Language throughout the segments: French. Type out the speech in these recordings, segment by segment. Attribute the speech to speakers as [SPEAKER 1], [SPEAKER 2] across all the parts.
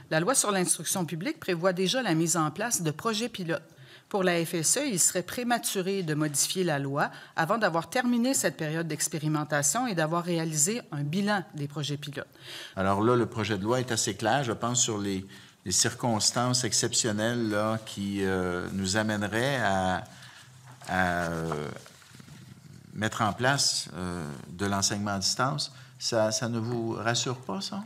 [SPEAKER 1] La loi sur l'instruction publique prévoit déjà la mise en place de projets pilotes. Pour la FSE, il serait prématuré de modifier la loi avant d'avoir terminé cette période d'expérimentation et d'avoir réalisé un bilan des projets pilotes.
[SPEAKER 2] Alors là, le projet de loi est assez clair, je pense, sur les circonstances exceptionnelles là, qui nous amèneraient à mettre en place de l'enseignement à distance. Ça ne vous rassure pas, ça?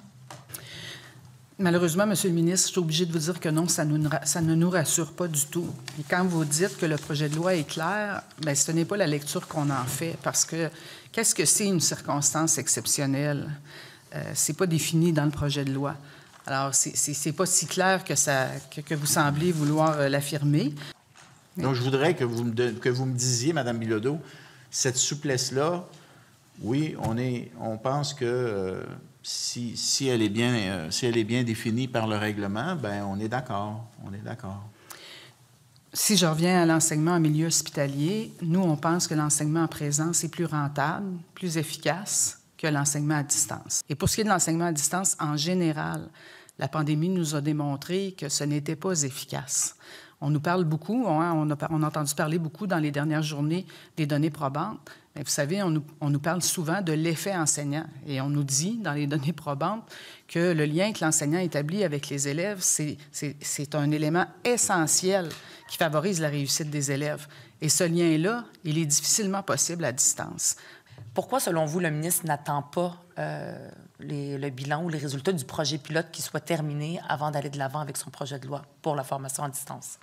[SPEAKER 1] Malheureusement, Monsieur le ministre, je suis obligée de vous dire que non, ça ne nous rassure pas du tout. Et quand vous dites que le projet de loi est clair, bien, ce n'est pas la lecture qu'on en fait, parce que qu'est-ce que c'est une circonstance exceptionnelle? C'est pas défini dans le projet de loi. Alors, c'est pas si clair que vous semblez vouloir l'affirmer.
[SPEAKER 2] Donc, je voudrais que vous me disiez, Mme Bilodeau, cette souplesse-là, oui, on pense que si elle est bien définie par le règlement, bien, on est d'accord. On est d'accord.
[SPEAKER 1] Si je reviens à l'enseignement en milieu hospitalier, nous, on pense que l'enseignement en présence est plus rentable, plus efficace que l'enseignement à distance. Et pour ce qui est de l'enseignement à distance, en général, la pandémie nous a démontré que ce n'était pas efficace. On nous parle beaucoup, on a entendu parler beaucoup dans les dernières journées des données probantes. Mais vous savez, on nous parle souvent de l'effet enseignant. Et on nous dit, dans les données probantes, que le lien que l'enseignant établit avec les élèves, c'est un élément essentiel qui favorise la réussite des élèves. Et ce lien-là, il est difficilement possible à distance.
[SPEAKER 3] Pourquoi, selon vous, le ministre n'attend pas le bilan ou les résultats du projet pilote qui soit terminé avant d'aller de l'avant avec son projet de loi pour la formation à distance?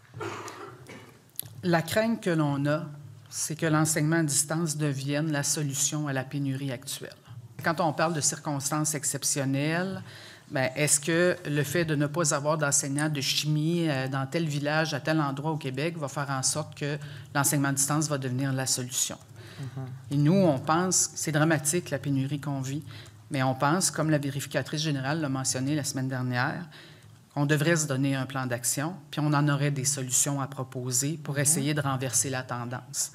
[SPEAKER 1] La crainte que l'on a, c'est que l'enseignement à distance devienne la solution à la pénurie actuelle. Quand on parle de circonstances exceptionnelles, bien, est-ce que le fait de ne pas avoir d'enseignants de chimie dans tel village, à tel endroit au Québec, va faire en sorte que l'enseignement à distance va devenir la solution? Et nous, on pense, c'est dramatique la pénurie qu'on vit, mais on pense, comme la vérificatrice générale l'a mentionné la semaine dernière, qu'on devrait se donner un plan d'action, puis on en aurait des solutions à proposer pour essayer de renverser la tendance.